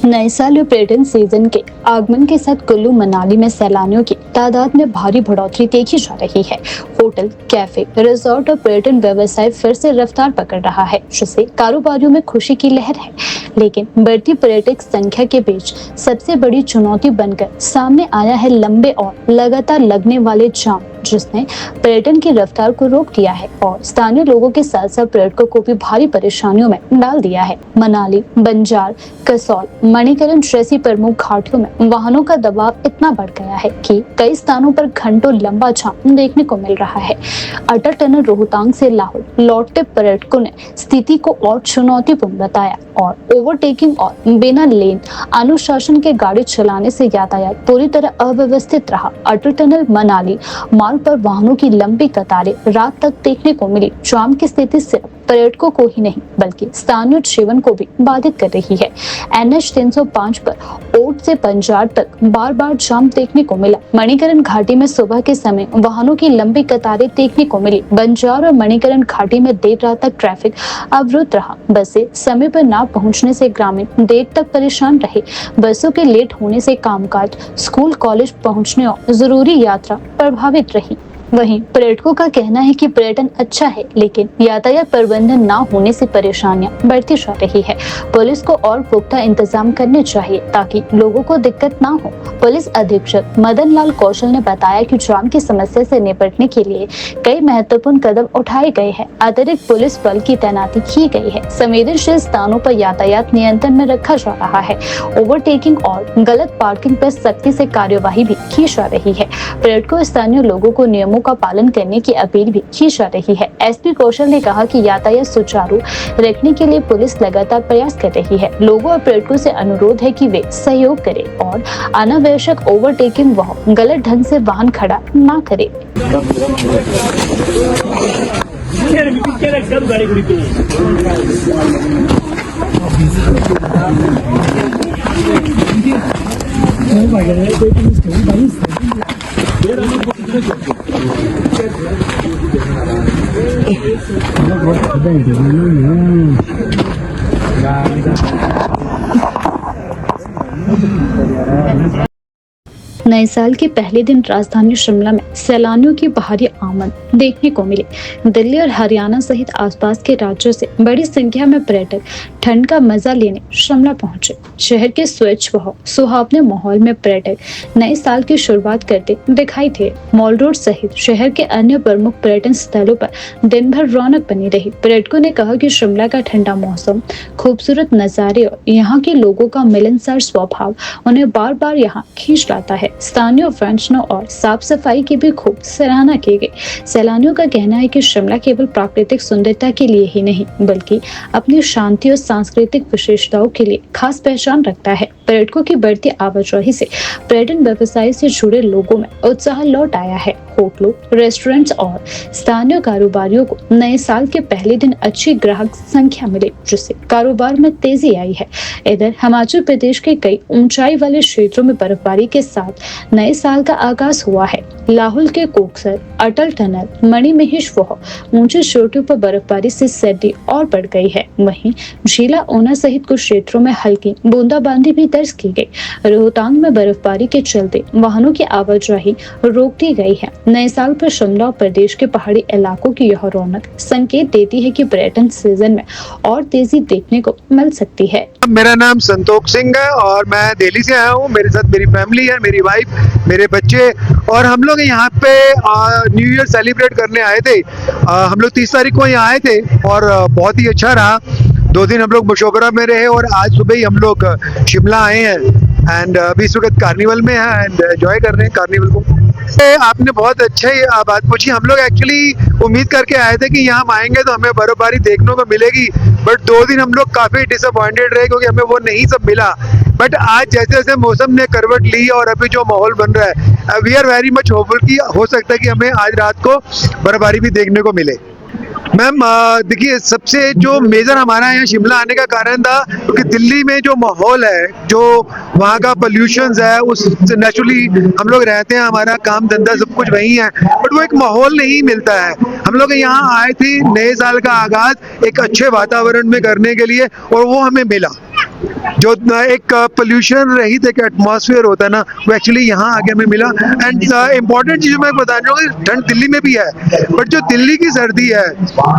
नए साल और पर्यटन सीजन के आगमन के साथ कुल्लू मनाली में सैलानियों की तादाद में भारी बढ़ोतरी देखी जा रही है। होटल, कैफे, रिजॉर्ट और पर्यटन व्यवसाय फिर से रफ्तार पकड़ रहा है, जिससे कारोबारियों में खुशी की लहर है। लेकिन बढ़ती पर्यटक संख्या के बीच सबसे बड़ी चुनौती बनकर सामने आया है लंबे और लगातार लगने वाले जाम, जिसने पर्यटन की रफ्तार को रोक दिया है और स्थानीय लोगों के साथ साथ पर्यटकों को भी भारी परेशानियों में डाल दिया है। मनाली, बंजार, कसौल, मणिकरण जैसी प्रमुख घाटियों में वाहनों का दबाव इतना बढ़ गया है कि कई स्थानों पर घंटों लंबा जाम देखने को मिल रहा है। अटल टनल रोहतांग से लाहौल लौटते पर्यटकों ने स्थिति को और चुनौतीपूर्ण बताया और ओवरटेकिंग और बिना लेन अनुशासन के गाड़ी चलाने से यातायात पूरी तरह अव्यवस्थित रहा। अटल टनल मनाली मार्ग पर वाहनों की लंबी कतारें रात तक देखने को मिली। जाम की स्थिति सिर्फ पर्यटकों को ही नहीं बल्कि स्थानीय जीवन को भी बाधित कर रही है। NH 305 पर ओट से पंजाब तक बार बार जाम देखने को मिला। मणिकरण घाटी में सुबह के समय वाहनों की लंबी कतारें देखने को मिली। बंजार और मणिकरण घाटी में देर रात तक ट्रैफिक अवरुद्ध रहा। बसें समय पर न पहुंचने से ग्रामीण देर तक परेशान रहे। बसों के लेट होने से कामकाज, स्कूल, कॉलेज पहुंचने और जरूरी यात्रा प्रभावित रही। वहीं पर्यटकों का कहना है कि पर्यटन अच्छा है, लेकिन यातायात प्रबंधन न होने से परेशानियां बढ़ती जा रही है। पुलिस को और पुख्ता इंतजाम करने चाहिए ताकि लोगों को दिक्कत ना हो। पुलिस अधीक्षक मदन लाल कौशल ने बताया कि जाम की समस्या से निपटने के लिए कई महत्वपूर्ण कदम उठाए गए हैं। अतिरिक्त पुलिस बल की तैनाती की गई है। संवेदनशील स्थानों पर यातायात नियंत्रण में रखा जा रहा है। ओवरटेकिंग और गलत पार्किंग पर सख्ती से कार्यवाही भी की जा रही है। पर्यटकों, स्थानीय लोगों को नियमों का पालन करने की अपील भी की जा रही है। SP कौशल ने कहा कि यातायात सुचारू रखने के लिए पुलिस लगातार प्रयास कर रही है। लोगों और पर्यटकों से अनुरोध है कि वे सहयोग करें और अनावश्यक ओवरटेकिंग व गलत ढंग से वाहन खड़ा न करें। Gracias. नए साल के पहले दिन राजधानी शिमला में सैलानियों की भारी आमद देखने को मिली। दिल्ली और हरियाणा सहित आसपास के राज्यों से बड़ी संख्या में पर्यटक ठंड का मजा लेने शिमला पहुंचे। शहर के स्वच्छ व सुहावने माहौल में पर्यटक नए साल की शुरुआत करते दिखाई थे। मॉल रोड सहित शहर के अन्य प्रमुख पर्यटन स्थलों पर दिन भर रौनक बनी रही। पर्यटकों ने कहा कि शिमला का ठंडा मौसम, खूबसूरत नजारे और यहाँ के लोगों का मिलनसार स्वभाव उन्हें बार बार यहाँ खींच लाता है। स्थानीय व्यंजनों और साफ सफाई की भी खूब सराहना की गई। सैलानियों का कहना है कि शिमला केवल प्राकृतिक सुंदरता के लिए ही नहीं बल्कि अपनी शांति और सांस्कृतिक विशेषताओं के लिए खास पहचान रखता है। पर्यटकों की बढ़ती आवाजाही से पर्यटन व्यवसाय से जुड़े लोगों में उत्साह लौट आया है। होटलों, रेस्टोरेंट्स और स्थानीय कारोबारियों को नए साल के पहले दिन अच्छी ग्राहक संख्या मिली, जिससे कारोबार में तेजी आई है। इधर हिमाचल प्रदेश के कई ऊंचाई वाले क्षेत्रों में बर्फबारी के साथ नए साल का आगाज हुआ है। लाहौल के कोकसर, अटल टनल, मणिमहेश व ऊंचे चोटियों पर बर्फबारी से सर्दी और बढ़ गई है। वहीं झीला, ऊना सहित कुछ क्षेत्रों में हल्की बूंदाबांदी भी दर्ज की गई। रोहतांग में बर्फबारी के चलते वाहनों की आवाजाही रोक दी गई है। नए साल पर शिमला और प्रदेश के पहाड़ी इलाकों की यह रौनक संकेत देती है कि पर्यटन सीजन में और तेजी देखने को मिल सकती है। मेरा नाम संतोष सिंह है और मैं दिल्ली से आया हूँ। मेरे साथ मेरी फैमिली है, मेरी वाइफ, मेरे बच्चे, और हम लोग यहाँ पे न्यू ईयर सेलिब्रेट करने आए थे। हम लोग 30 तारीख को यहाँ आए थे और बहुत ही अच्छा रहा। 2 दिन हम लोग मशोबरा में रहे और आज सुबह ही हम लोग शिमला आए हैं एंड अभी इस वक्त कार्निवल में है एंड एंजॉय कर रहे हैं कार्निवल को। आपने बहुत अच्छी बात पूछी। हम लोग एक्चुअली उम्मीद करके आए थे कि यहाँ आएंगे तो हमें बर्फबारी देखने को मिलेगी, बट 2 दिन हम लोग काफी डिसअपॉइंटेड रहे क्योंकि हमें वो नहीं सब मिला। बट आज जैसे जैसे मौसम ने करवट ली और अभी जो माहौल बन रहा है, we are very much hopeful कि हो सकता है कि हमें आज रात को बर्फबारी भी देखने को मिले। मैम देखिए, सबसे जो मेजर हमारा यहाँ शिमला आने का कारण था क्योंकि दिल्ली में जो माहौल है, जो वहाँ का पोल्यूशन है, उस नेचुरली हम लोग रहते हैं, हमारा काम धंधा सब कुछ वही है, बट वो एक माहौल नहीं मिलता है। हम लोग यहाँ आए थे नए साल का आगाज एक अच्छे वातावरण में करने के लिए और वो हमें मिला। जो एक पोल्यूशन रहित एक एटमॉस्फेयर होता है ना, वो एक्चुअली यहाँ आके हमें मिला। एंड इम्पॉर्टेंट चीज मैं बता रहा हूँ, ठंड दिल्ली में भी है, बट जो दिल्ली की सर्दी है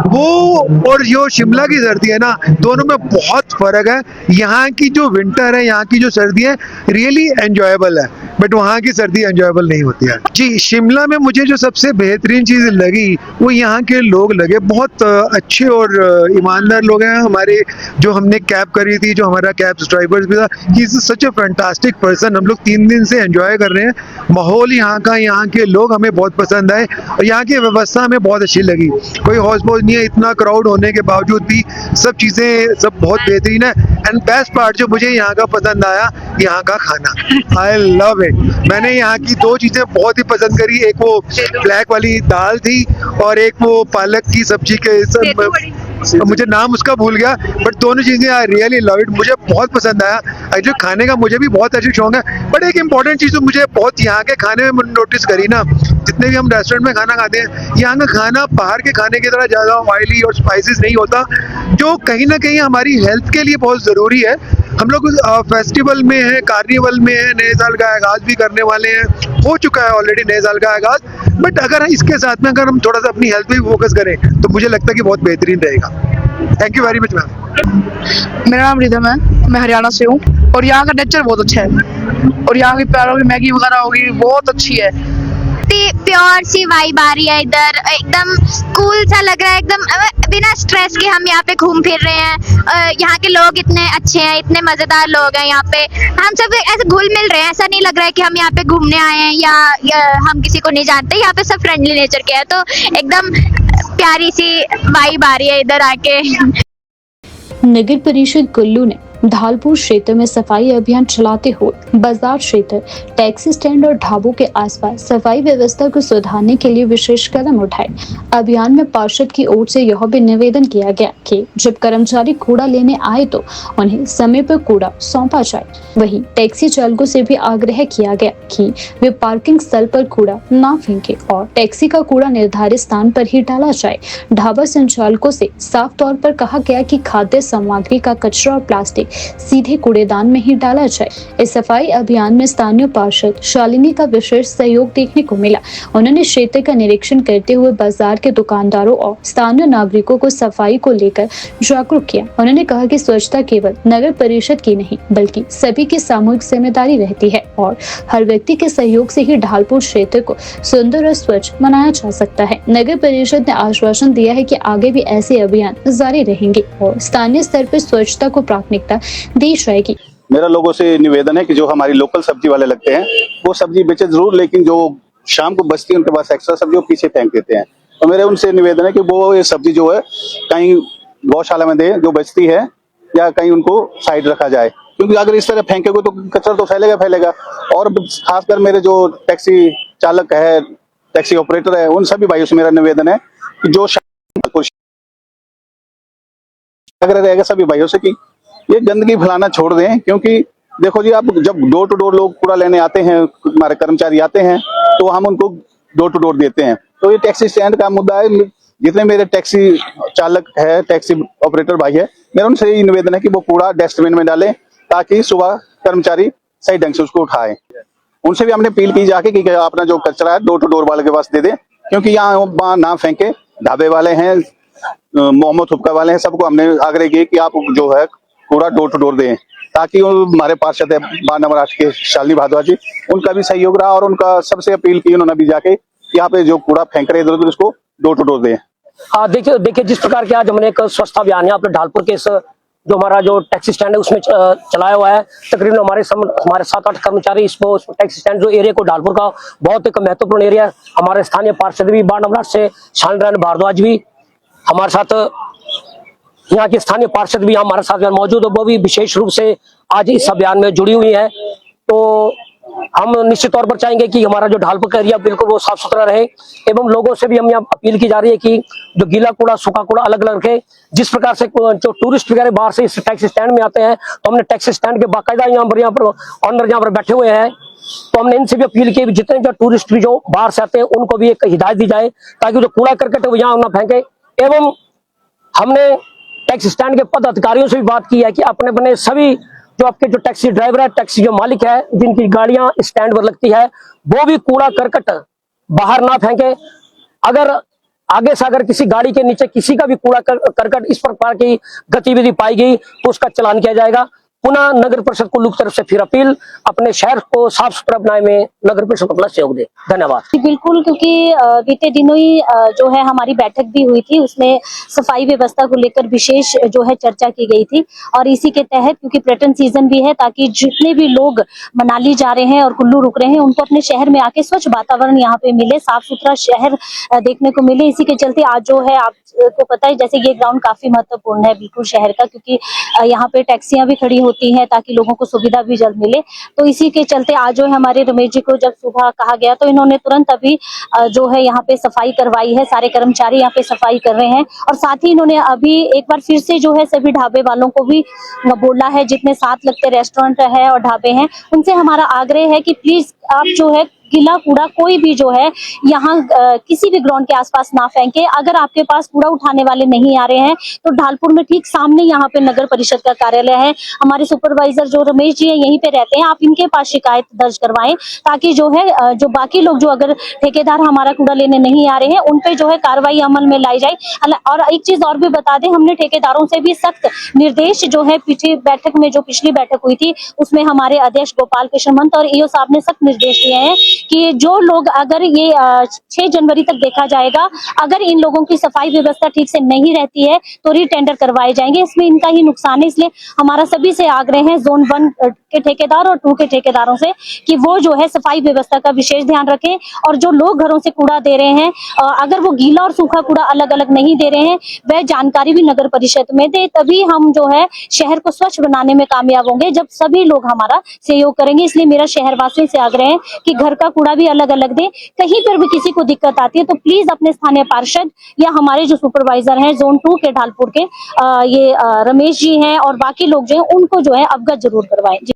वो और जो शिमला की सर्दी है ना, दोनों में बहुत फर्क है। यहाँ की जो विंटर है, यहाँ की जो सर्दी है, रियली एंजॉयबल है, बट वहाँ की सर्दी एंजॉयबल नहीं होती है। जी, शिमला में मुझे जो सबसे बेहतरीन चीज लगी वो यहाँ के लोग लगे। बहुत अच्छे और ईमानदार लोग हैं। हमारे जो हमने कैब करी थी, जो हमारा कैब ड्राइवर भी था, he is such a fantastic person. हम लोग 3 दिन से एंजॉय कर रहे हैं। माहौल यहाँ का, यहाँ के लोग हमें बहुत पसंद आए और यहाँ की व्यवस्था हमें बहुत अच्छी लगी। कोई हौस पौस नहीं है, इतना क्राउड होने के बावजूद भी सब चीजें सब बहुत बेहतरीन है। एंड बेस्ट पार्ट जो मुझे यहाँ का पसंद आया, यहाँ का खाना। I love it. मैंने यहाँ की 2 चीजें बहुत ही पसंद करी। एक वो ब्लैक वाली दाल थी और एक वो पालक की सब्जी के मुझे नाम उसका भूल गया, बट दोनों चीजें आई रियली लव इट। मुझे बहुत पसंद आया। एक्चुअली खाने का मुझे भी बहुत अच्छी शौक है, बट एक इंपॉर्टेंट चीज तो मुझे बहुत यहाँ के खाने में नोटिस करी ना, जितने भी हम रेस्टोरेंट में खाना खाते हैं, यहाँ का खाना बाहर के खाने की तरह ज्यादा ऑयली और स्पाइसेस नहीं होता, जो कहीं ना कहीं हमारी हेल्थ के लिए बहुत जरूरी है। हम लोग फेस्टिवल में है, कार्निवल में है, नए साल का आगाज भी करने वाले हैं, हो चुका है ऑलरेडी नए साल का आगाज, बट अगर इसके साथ में अगर हम थोड़ा सा अपनी हेल्थ पे भी फोकस करें तो मुझे लगता है कि बहुत बेहतरीन रहेगा। Thank you very much ma'am. मेरा नाम रिदम है, मैं हरियाणा से हूँ और यहाँ का नेचर बहुत अच्छा है और यहाँ की प्यारों की मैगी वगैरह होगी बहुत अच्छी है। प्योर सी वाइब आ रही है इधर, एकदम कूल सा लग रहा है, एकदम बिना स्ट्रेस के हम यहाँ पे घूम फिर रहे हैं। यहाँ के लोग इतने अच्छे हैं, इतने मजेदार लोग हैं यहाँ पे। हम सब ऐसे घुल मिल रहे हैं, ऐसा नहीं लग रहा है कि हम यहाँ पे घूमने आए हैं या हम किसी को नहीं जानते। यहाँ पे सब फ्रेंडली नेचर के हैं, तो एकदम प्यारी सी वाइब आ रही है इधर आके। नगर परिषद कुल्लू ने ढालपुर क्षेत्र में सफाई अभियान चलाते हुए बाजार क्षेत्र, टैक्सी स्टैंड और ढाबों के आसपास सफाई व्यवस्था को सुधारने के लिए विशेष कदम उठाए। अभियान में पार्षद की ओर से यह भी निवेदन किया गया कि जब कर्मचारी कूड़ा लेने आए तो उन्हें समय पर कूड़ा सौंपा जाए। वहीं टैक्सी चालकों से भी आग्रह किया गया कि वे पार्किंग स्थल पर कूड़ा ना फेंके और टैक्सी का कूड़ा निर्धारित स्थान पर ही डाला जाए। ढाबा संचालकों से साफ तौर पर कहा गया कि खाद्य सामग्री का कचरा और प्लास्टिक सीधे कूड़ेदान में ही डाला जाए। इस सफाई अभियान में स्थानीय पार्षद शालिनी का विशेष सहयोग देखने को मिला। उन्होंने क्षेत्र का निरीक्षण करते हुए बाजार के दुकानदारों और स्थानीय नागरिकों को सफाई को लेकर जागरूक किया। उन्होंने कहा कि स्वच्छता केवल नगर परिषद की नहीं बल्कि सभी की सामूहिक जिम्मेदारी रहती है और हर व्यक्ति के सहयोग से ही ढालपुर क्षेत्र को सुंदर और स्वच्छ बनाया जा सकता है। नगर परिषद ने आश्वासन दिया है कि आगे भी ऐसे अभियान जारी रहेंगे और स्थानीय स्तर पर स्वच्छता को प्राथमिकता दी जाएगी। मेरा लोगों से निवेदन है कि जो हमारी लोकल सब्जी वाले लगते हैं वो सब्जी बेचे जरूर, लेकिन जो शाम को बचती है उनके पास एक्स्ट्रा सब्जी वो पीछे फेंक देते हैं। तो मेरे उनसे निवेदन है कि वो ये सब्जी जो है कहीं गौशाला में दे जो बचती है, या कहीं उनको साइड रखा जाए, क्योंकि अगर इस तरह फेंकेगा तो कचरा तो फैलेगा। और खासकर मेरे जो टैक्सी चालक है, टैक्सी ऑपरेटर है, उन सभी भाइयों से मेरा निवेदन है कि जो अगर रहेगा सभी भाइयों से कि ये गंदगी फैलाना छोड़ दें। क्योंकि देखो जी, आप जब डोर टू डोर लोग कूड़ा लेने आते हैं, हमारे कर्मचारी आते हैं, तो हम उनको डोर टू डोर देते हैं। तो ये टैक्सी स्टैंड का मुद्दा है। जितने मेरे टैक्सी चालक है, टैक्सी ऑपरेटर भाई है, मेरा उनसे यही निवेदन है कि वो कूड़ा डस्टबिन में डालें ताकि सुबह कर्मचारी सही ढंग से उसको उठाए। उनसे भी हमने अपील की जाके कि अपना जो कचरा है डोर टू डोर वाले के पास दे दें, क्योंकि यहाँ ना फेंके। ढाबे वाले हैं, मोमो थुपका वाले हैं, सबको हमने आग्रह किया कि आप जो है कूड़ा डोर टू डोर दें, ताकि हमारे पार्षद है 12 नंबर 8 के शालिनी भारद्वाज जी, उनका भी सहयोग रहा और उनका सबसे अपील की उन्होंने भी जाके कि यहाँ पे जो कूड़ा फेंक रहे इधर उधर उसको डोर टू डोर दें। हाँ, देखिए जिस प्रकार के आज हमने एक स्वच्छता अभियान यहाँ पे ढालपुर के जो हमारा जो टैक्सी स्टैंड है उसमें चलाया हुआ है। तकरीबन हमारे 7-8 कर्मचारी इस टैक्सी स्टैंड जो एरिया को ढालपुर का बहुत एक महत्वपूर्ण एरिया है। हमारे स्थानीय पार्षद भी 12 नंबर 8 से शालिनी भारद्वाज भी हमारे साथ, यहाँ के स्थानीय पार्षद भी हमारे साथ मौजूद है, वो भी विशेष रूप से आज इस अभियान में जुड़ी हुई है। तो हम निश्चित तौर पर चाहेंगे कि हमारा जो ढालपुर का एरिया बिल्कुल वो साफ सुथरा रहे, एवं लोगों से भी हम यहाँ अपील की जा रही है कि जो गीला कूड़ा सूखा कूड़ा अलग अलग रखे। जिस प्रकार से जो टूरिस्ट वगैरह बाहर से इस टैक्सी स्टैंड में आते हैं, तो हमने टैक्सी स्टैंड के बाकायदा यहाँ पर ऑनर यहाँ पर बैठे हुए हैं, तो हमने इनसे भी अपील की जितने जो टूरिस्ट भी जो बाहर से आते हैं उनको भी एक हिदायत दी जाए ताकि जो कूड़ा करकट है वो यहाँ ना फेंके। एवं हमने टैक्सी स्टैंड के पद अधिकारियों से भी बात की है कि अपने अपने सभी जो आपके जो टैक्सी ड्राइवर है, टैक्सी जो मालिक है, जिनकी गाड़ियां स्टैंड पर लगती है, वो भी कूड़ा करकट बाहर ना फेंके। अगर आगे से अगर किसी गाड़ी के नीचे किसी का भी कूड़ा करकट इस प्रकार की गतिविधि पाई गई तो उसका चालान किया जाएगा। पुनः नगर परिषद को लोक तरफ से फिर अपील, अपने शहर को साफ सुथरा बनाने में नगर परिषद अपना सहयोग दे। धन्यवाद। बिल्कुल, क्योंकि बीते दिनों ही जो है हमारी बैठक भी हुई थी, उसमें सफाई व्यवस्था को लेकर विशेष जो है चर्चा की गई थी। और इसी के तहत क्योंकि पर्यटन सीजन भी है, ताकि जितने भी लोग मनाली जा रहे हैं और कुल्लू रुक रहे हैं उनको अपने शहर में आके स्वच्छ वातावरण यहाँ पे मिले, साफ सुथरा शहर देखने को मिले। इसी के चलते आज जो है आपको पता है, जैसे ये ग्राउंड काफी महत्वपूर्ण है बिल्कुल शहर का, क्योंकि यहाँ पे टैक्सियां भी खड़ी होती हैं ताकि लोगों को सुविधा भी जल्द मिले। तो इसी के चलते आज जो है हमारे रमेश जी को जब सुबह कहा गया तो इन्होंने तुरंत अभी जो है यहाँ पे सफाई करवाई है। सारे कर्मचारी यहाँ पे सफाई कर रहे हैं और साथ ही इन्होंने अभी एक बार फिर से जो है सभी ढाबे वालों को भी बोला है, जितने साथ लगते रेस्टोरेंट है और ढाबे हैं, उनसे हमारा आग्रह है कि प्लीज आप जो है गीला कूड़ा कोई भी जो है यहाँ किसी भी ग्राउंड के आसपास ना फेंके। अगर आपके पास कूड़ा उठाने वाले नहीं आ रहे हैं तो ढालपुर में ठीक सामने यहाँ पे नगर परिषद का कार्यालय है। हमारे सुपरवाइजर जो रमेश जी हैं यहीं पे रहते हैं, आप इनके पास शिकायत दर्ज करवाएं ताकि जो है जो बाकी लोग जो अगर ठेकेदार हमारा कूड़ा लेने नहीं आ रहे हैं उन पे जो है कार्रवाई अमल में लाई जाए। और एक चीज और भी बता दें, हमने ठेकेदारों से भी सख्त निर्देश जो है पिछली बैठक हुई थी उसमें हमारे अध्यक्ष गोपाल कृष्ण महंत और ईओ साहब ने सख्त निर्देश दिए हैं कि जो लोग अगर ये 6 जनवरी तक देखा जाएगा, अगर इन लोगों की सफाई व्यवस्था ठीक से नहीं रहती है तो रीटेंडर करवाए जाएंगे। इसमें इनका ही नुकसान है, इसलिए हमारा सभी से आग्रह है जोन 1 के ठेकेदार और 2 के ठेकेदारों से कि वो जो है सफाई व्यवस्था का विशेष ध्यान रखें और जो लोग घरों से कूड़ा दे रहे हैं अगर वो गीला और सूखा कूड़ा अलग अलग नहीं दे रहे हैं वह जानकारी भी नगर परिषद में दे, तभी हम जो है शहर को स्वच्छ बनाने में कामयाब होंगे जब सभी लोग हमारा सहयोग करेंगे। इसलिए मेरा शहरवासियों से आग्रह है कि घर का कूड़ा भी अलग अलग दें। कहीं पर भी किसी को दिक्कत आती है तो प्लीज अपने स्थानीय पार्षद या हमारे जो सुपरवाइजर हैं जोन 2 के ढालपुर के ये रमेश जी हैं और बाकी लोग जो हैं उनको जो है अवगत जरूर करवाएं।